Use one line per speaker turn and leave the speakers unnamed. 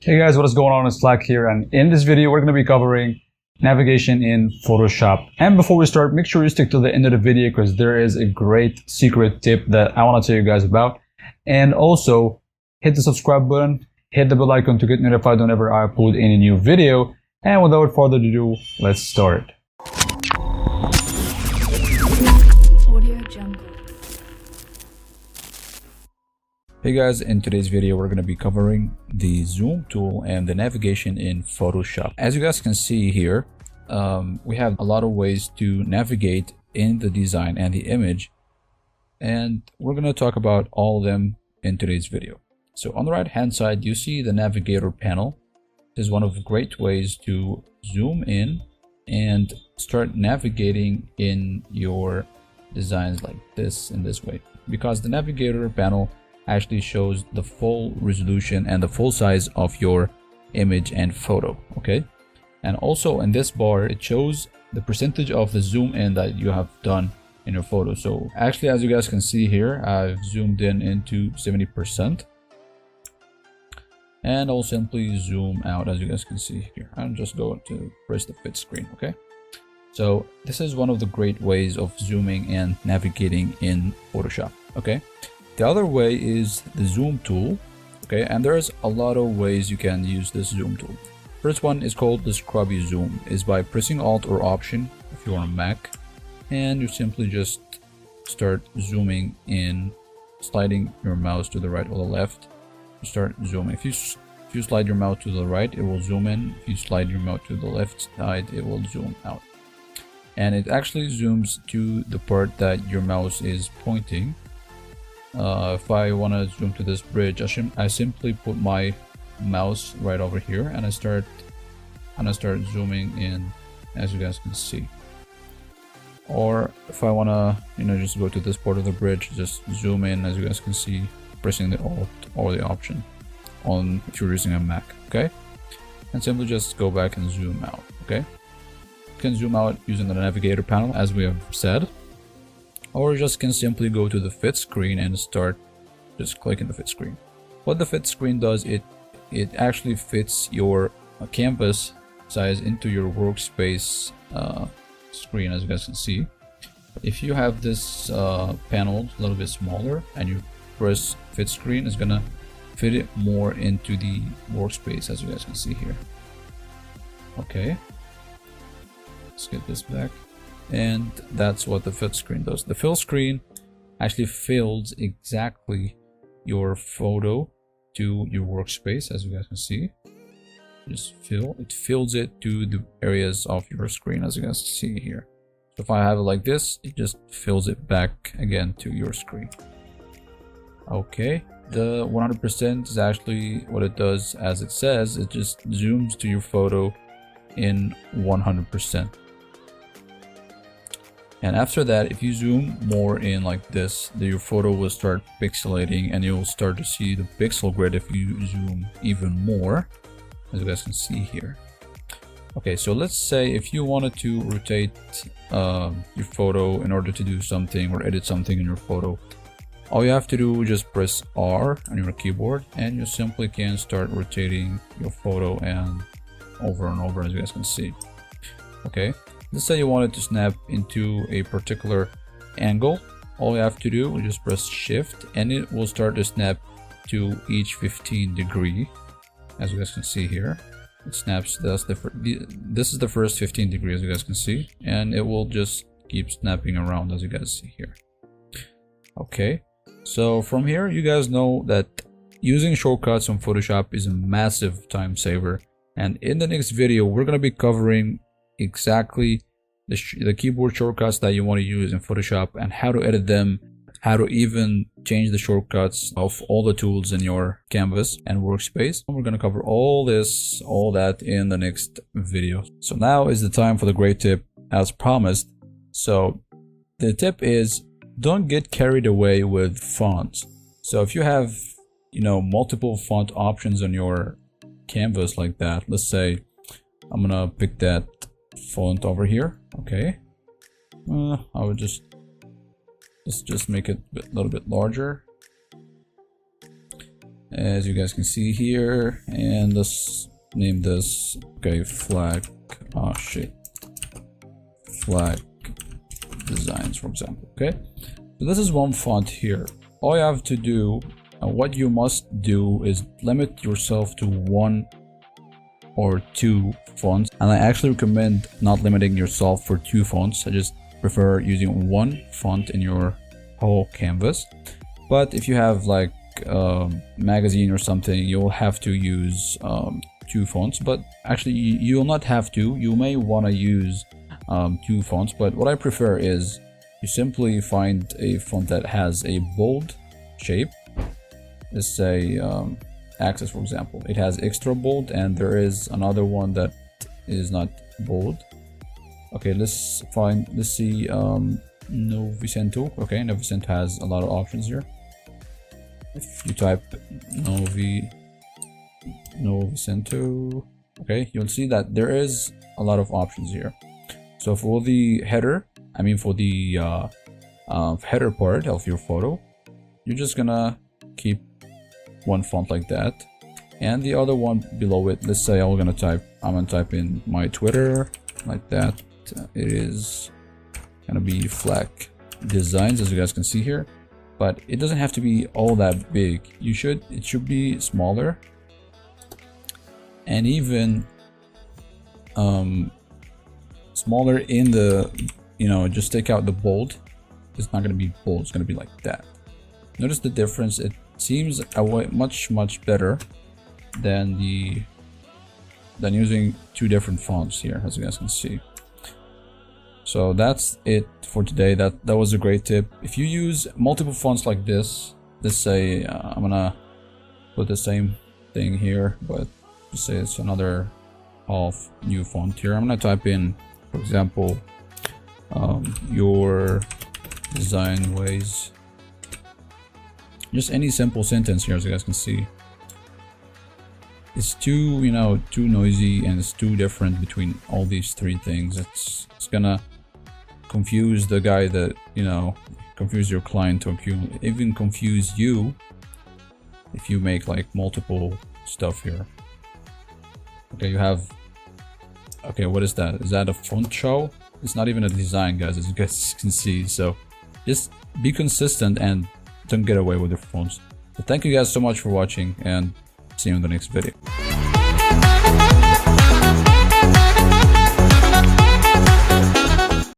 Hey guys, what is going on? It's Slack here, and in this video we're going to be covering navigation in Photoshop. And before we start, make sure you stick to the end of the video because there is a great secret tip that I want to tell you guys about. And also hit the subscribe button, hit the bell icon to get notified whenever I upload any new video. And without further ado, let's start. Hey guys, in today's video we're going to be covering the zoom tool and the navigation in Photoshop. As you guys can see here, we have a lot of ways to navigate in the design and the image, and we're going to talk about all of them in today's video. So on the right hand side you see the Navigator Panel. This is one of the great ways to zoom in and start navigating in your designs like this, in this way, because the Navigator Panel actually shows the full resolution and the full size of your image and photo. Okay, and also in this bar it shows the percentage of the zoom in that you have done in your photo. So actually, as you guys can see here, I've zoomed in into 70%, and I'll simply zoom out. As you guys can see here, I'm just going to press the fit screen. Okay, so this is one of the great ways of zooming and navigating in Photoshop. Okay, the other way is the zoom tool. Okay, and there's a lot of ways you can use this zoom tool. First one is called the Scrubby Zoom. Is by pressing Alt or Option if you're on a Mac, and you simply just start zooming in, sliding your mouse to the right or the left. You start zooming. If you slide your mouse to the right, it will zoom in. If you slide your mouse to the left side, it will zoom out. And it actually zooms to the part that your mouse is pointing. If I want to zoom to this bridge, I simply put my mouse right over here and I start zooming in, as you guys can see. Or if I want to just go to this part of the bridge, just zoom in, as you guys can see, pressing the Alt or the Option on if you're using a Mac. Okay, and simply just go back and zoom out. Okay, you can zoom out using the Navigator Panel, as we have said, or you just can simply go to the fit screen and start just clicking the fit screen. What the fit screen does, it actually fits your canvas size into your workspace screen, as you guys can see. If you have this panel a little bit smaller and you press fit screen, it's gonna fit it more into the workspace, as you guys can see here. Okay, let's get this back. And that's what the fill screen does. The fill screen actually fills exactly your photo to your workspace, as you guys can see. Just it fills it to the areas of your screen, as you guys can see here. So if I have it like this, it just fills it back again to your screen. Okay, the 100% is actually what it does. As it says, it just zooms to your photo in 100%. And after that, if you zoom more in like this, your photo will start pixelating and you'll start to see the pixel grid if you zoom even more, as you guys can see here. Okay, so let's say if you wanted to rotate your photo in order to do something or edit something in your photo, all you have to do is just press R on your keyboard and you simply can start rotating your photo and over, as you guys can see. Okay, let's say you wanted to snap into a particular angle. All you have to do is just press Shift and it will start to snap to each 15 degree, as you guys can see here. It snaps, this is the first 15 degrees, as you guys can see, and it will just keep snapping around, as you guys see here. Okay, so from here you guys know that using shortcuts on Photoshop is a massive time saver, and in the next video we're going to be covering exactly the keyboard shortcuts that you want to use in Photoshop and how to edit them, how to even change the shortcuts of all the tools in your canvas and workspace. We're going to cover all that in the next video. So now is the time for the great tip, as promised. So the tip is, don't get carried away with fonts. So if you have multiple font options on your canvas like that, let's say I'm gonna pick that font over here. Okay, I would just let's just make it a little bit larger, as you guys can see here, and let's name this, okay, flag, oh shit, flag designs, for example. Okay, so this is one font here. All you have to do, what you must do, is limit yourself to 1 or 2 fonts, and I actually recommend not limiting yourself for 2 fonts. I just prefer using 1 font in your whole canvas. But if you have like magazine or something, you'll have to use 2 fonts. But actually you'll not have to. You may want to use 2 fonts, but what I prefer is you simply find a font that has a bold shape. Let's say Access, for example. It has extra bold, and there is another one that is not bold. Okay, let's see Novicento. Okay, Novicento has a lot of options here. If you type Novicento, okay, you'll see that there is a lot of options here. So for the header, I mean for the header part of your photo, you're just gonna keep 1 font like that, and the other one below it, let's say I'm gonna type in my Twitter like that. It is gonna be flag designs, as you guys can see here, but it doesn't have to be all that big. It should be smaller, and even smaller in the, just take out the bold. It's not gonna be bold, it's gonna be like that. Notice the difference. It seems much better than using 2 different fonts here, as you guys can see. So that's it for today. That was a great tip. If you use multiple fonts like this, let's say I'm gonna put the same thing here, but let's say it's another half new font here. I'm gonna type in, for example, your design ways. Just any simple sentence here, as you guys can see. It's too noisy, and it's too different between all these 3 things. It's gonna confuse the guy that, confuse your client, or even confuse you if you make like multiple stuff here. Okay, you have, okay, what is that? Is that a font show? It's not even a design, guys, as you guys can see. So just be consistent and don't get away with your phones. So thank you guys so much for watching, and see you in the next video.